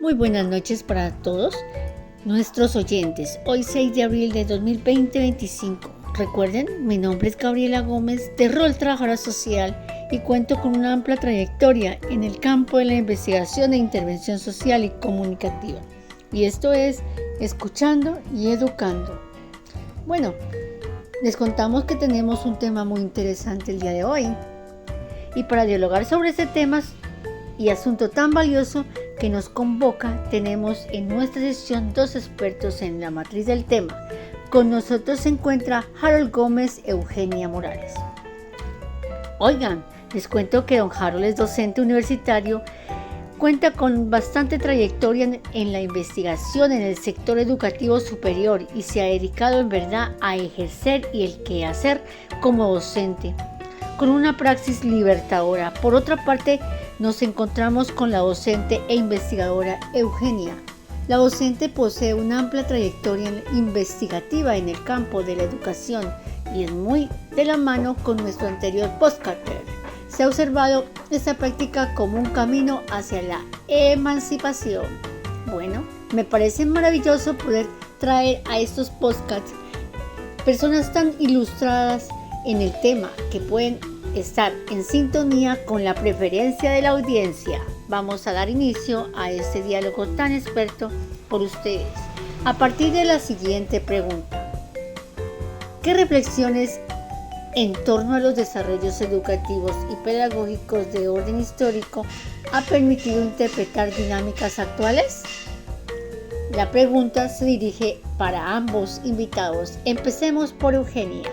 Muy buenas noches para todos nuestros oyentes. Hoy 6 de abril de 2025. Recuerden, mi nombre es Gabriela Gómez, de rol trabajadora social y cuento con una amplia trayectoria en el campo de la investigación e intervención social y comunicativa. Y esto es Escuchando y Educando. Bueno, les contamos que tenemos un tema muy interesante el día de hoy. Y para dialogar sobre este tema y asunto tan valioso que nos convoca, tenemos en nuestra sesión dos expertos en la matriz del tema. Con nosotros se encuentra Harold Gómez, Eugenia Morales. Oigan, les cuento que don Harold es docente universitario, cuenta con bastante trayectoria en la investigación en el sector educativo superior y se ha dedicado en verdad a ejercer y el quehacer como docente, con una praxis libertadora. Por otra parte, nos encontramos con la docente e investigadora Eugenia. La docente posee una amplia trayectoria investigativa en el campo de la educación y es muy de la mano con nuestro anterior podcaster. Se ha observado esta práctica como un camino hacia la emancipación. Bueno, me parece maravilloso poder traer a estos podcasts personas tan ilustradas en el tema que pueden estar en sintonía con la preferencia de la audiencia. Vamos a dar inicio a este diálogo tan experto por ustedes a partir de la siguiente pregunta: ¿qué reflexiones en torno a los desarrollos educativos y pedagógicos de orden histórico ha permitido interpretar dinámicas actuales? La pregunta se dirige para ambos invitados. Empecemos por Eugenia.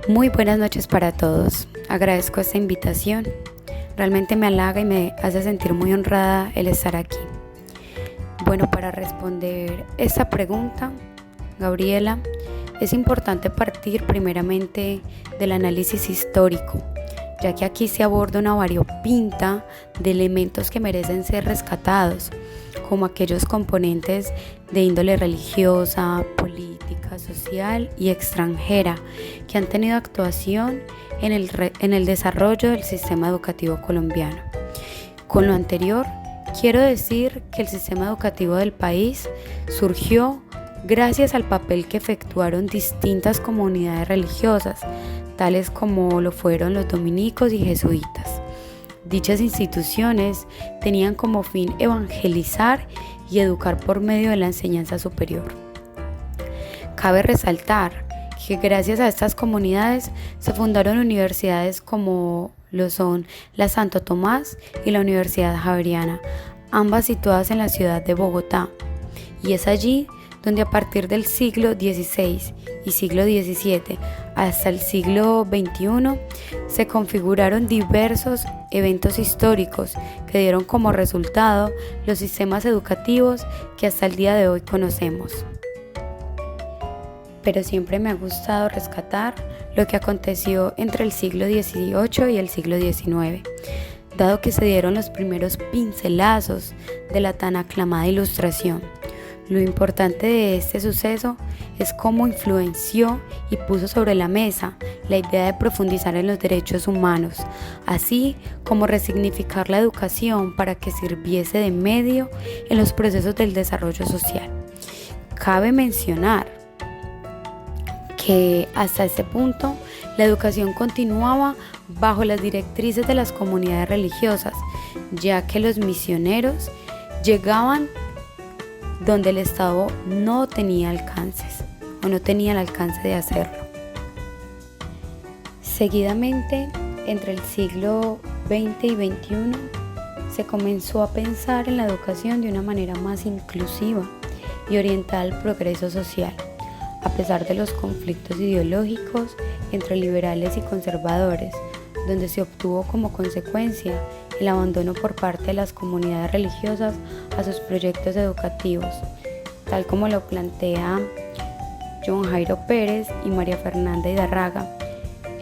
Muy buenas noches para todos. Agradezco esta invitación. Realmente me halaga y me hace sentir muy honrada el estar aquí. Bueno, para responder esta pregunta, Gabriela, es importante partir primeramente del análisis histórico, ya que aquí se aborda una variopinta de elementos que merecen ser rescatados, como aquellos componentes de índole religiosa, política, social y extranjera que han tenido actuación en el desarrollo del sistema educativo colombiano. Con lo anterior, quiero decir que el sistema educativo del país surgió gracias al papel que efectuaron distintas comunidades religiosas, tales como lo fueron los dominicos y jesuitas. Dichas instituciones tenían como fin evangelizar y educar por medio de la enseñanza superior. Cabe resaltar que gracias a estas comunidades se fundaron universidades como lo son la Santo Tomás y la Universidad Javeriana, ambas situadas en la ciudad de Bogotá. Y es allí donde a partir del siglo XVI y siglo XVII hasta el siglo XXI se configuraron diversos eventos históricos que dieron como resultado los sistemas educativos que hasta el día de hoy conocemos. Pero siempre me ha gustado rescatar lo que aconteció entre el siglo XVIII y el siglo XIX, dado que se dieron los primeros pincelazos de la tan aclamada Ilustración. Lo importante de este suceso es cómo influenció y puso sobre la mesa la idea de profundizar en los derechos humanos, así como resignificar la educación para que sirviese de medio en los procesos del desarrollo social. Cabe mencionar que hasta este punto la educación continuaba bajo las directrices de las comunidades religiosas, ya que los misioneros llegaban donde el Estado no tenía alcances o no tenía el alcance de hacerlo. Seguidamente, entre el siglo XX y XXI, se comenzó a pensar en la educación de una manera más inclusiva y orientada al progreso social, a pesar de los conflictos ideológicos entre liberales y conservadores, donde se obtuvo como consecuencia el abandono por parte de las comunidades religiosas a sus proyectos educativos, tal como lo plantea John Jairo Pérez y María Fernanda Idarraga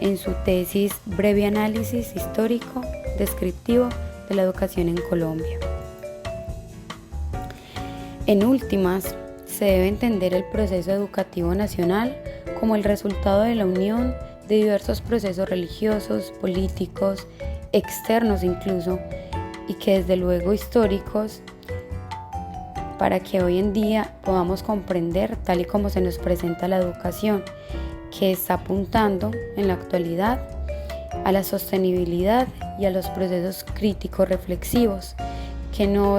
en su tesis Breve análisis histórico descriptivo de la educación en Colombia. En últimas, se debe entender el proceso educativo nacional como el resultado de la unión de diversos procesos religiosos, políticos, externos incluso, y que desde luego históricos, para que hoy en día podamos comprender, tal y como se nos presenta la educación, que está apuntando en la actualidad a la sostenibilidad y a los procesos críticos reflexivos, que no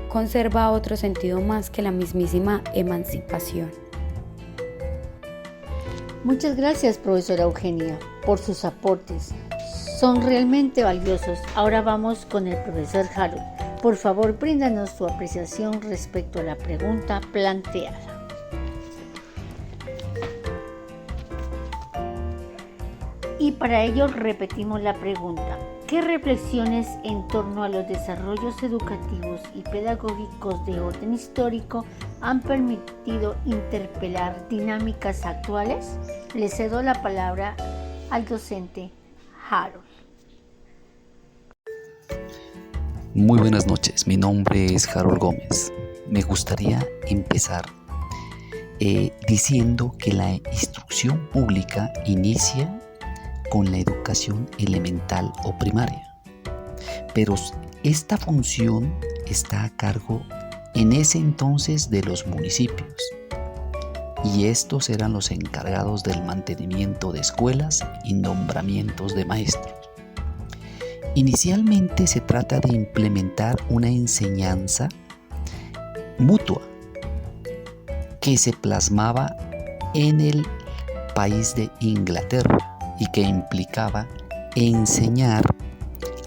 conserva otro sentido más que la mismísima emancipación. Muchas gracias, profesora Eugenia, por sus aportes. Son realmente valiosos. Ahora vamos con el profesor Harold. Por favor, bríndanos tu apreciación respecto a la pregunta planteada. Y para ello repetimos la pregunta. ¿Qué reflexiones en torno a los desarrollos educativos y pedagógicos de orden histórico han permitido interpelar dinámicas actuales? Le cedo la palabra al docente Harold. Muy buenas noches, mi nombre es Harold Gómez. Me gustaría empezar diciendo que la instrucción pública inicia con la educación elemental o primaria, pero esta función está a cargo en ese entonces de los municipios, y estos eran los encargados del mantenimiento de escuelas y nombramientos de maestros. Inicialmente se trata de implementar una enseñanza mutua que se plasmaba en el país de Inglaterra y que implicaba enseñar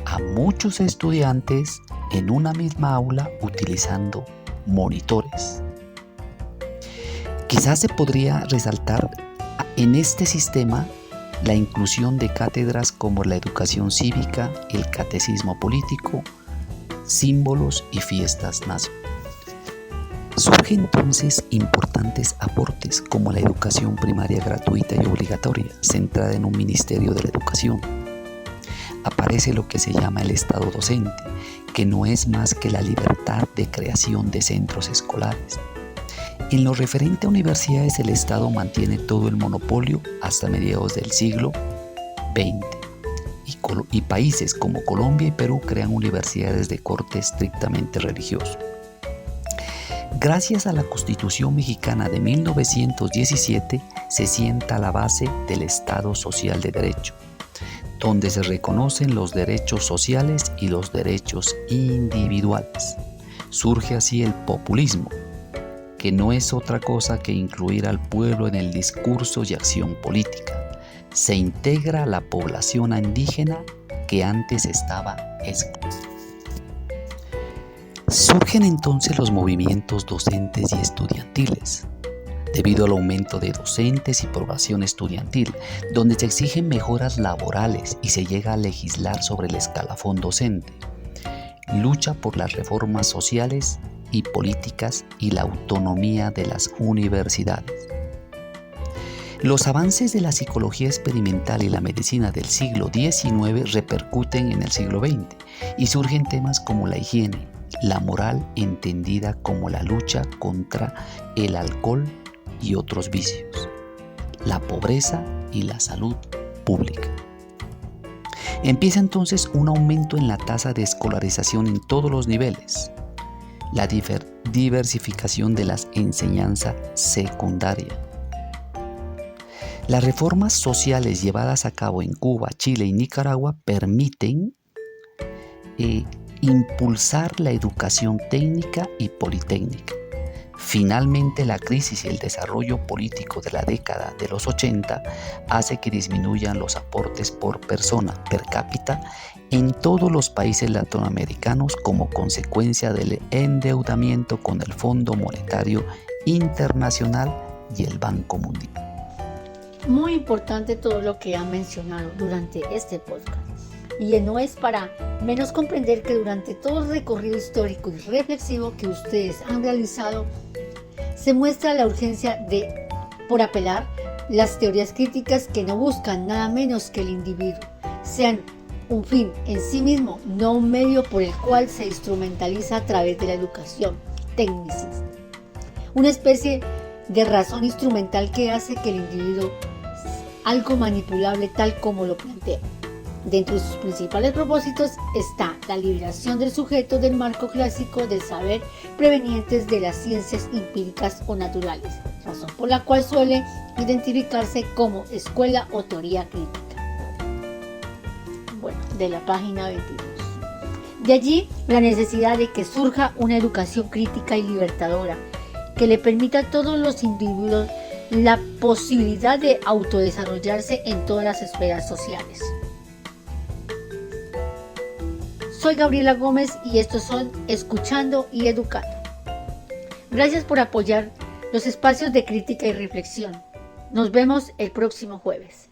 a muchos estudiantes en una misma aula utilizando monitores. Quizás se podría resaltar en este sistema la inclusión de cátedras como la educación cívica, el catecismo político, símbolos y fiestas nacionales. Surgen entonces importantes aportes como la educación primaria gratuita y obligatoria, centrada en un ministerio de la educación. Aparece lo que se llama el Estado docente, que no es más que la libertad de creación de centros escolares. En lo referente a universidades, el Estado mantiene todo el monopolio hasta mediados del siglo XX. Y países como Colombia y Perú crean universidades de corte estrictamente religioso. Gracias a la Constitución Mexicana de 1917 se sienta la base del Estado Social de Derecho, donde se reconocen los derechos sociales y los derechos individuales. Surge así el populismo, que no es otra cosa que incluir al pueblo en el discurso y acción política. Se integra la población indígena que antes estaba excluida. Surgen entonces los movimientos docentes y estudiantiles, debido al aumento de docentes y población estudiantil, donde se exigen mejoras laborales y se llega a legislar sobre el escalafón docente. Lucha por las reformas sociales y políticas y la autonomía de las universidades. Los avances de la psicología experimental y la medicina del siglo XIX repercuten en el siglo XX y surgen temas como la higiene, la moral entendida como la lucha contra el alcohol y otros vicios, la pobreza y la salud pública. Empieza entonces un aumento en la tasa de escolarización en todos los niveles, la diversificación de la enseñanza secundaria. Las reformas sociales llevadas a cabo en Cuba, Chile y Nicaragua permiten impulsar la educación técnica y politécnica. Finalmente, la crisis y el desarrollo político de la década de los 80 hace que disminuyan los aportes por persona per cápita en todos los países latinoamericanos como consecuencia del endeudamiento con el Fondo Monetario Internacional y el Banco Mundial. Muy importante todo lo que han mencionado durante este podcast. Y no es para menos comprender que durante todo el recorrido histórico y reflexivo que ustedes han realizado, se muestra la urgencia por apelar las teorías críticas que no buscan nada menos que el individuo sean un fin en sí mismo, no un medio por el cual se instrumentaliza a través de la educación tecnicista. Una especie de razón instrumental que hace que el individuo algo manipulable tal como lo plantea. Dentro de sus principales propósitos está la liberación del sujeto del marco clásico del saber provenientes de las ciencias empíricas o naturales, razón por la cual suele identificarse como escuela o teoría crítica. Bueno, de la página 22. De allí la necesidad de que surja una educación crítica y libertadora que le permita a todos los individuos la posibilidad de autodesarrollarse en todas las esferas sociales. Soy Gabriela Gómez y estos son Escuchando y Educando. Gracias por apoyar los espacios de crítica y reflexión. Nos vemos el próximo jueves.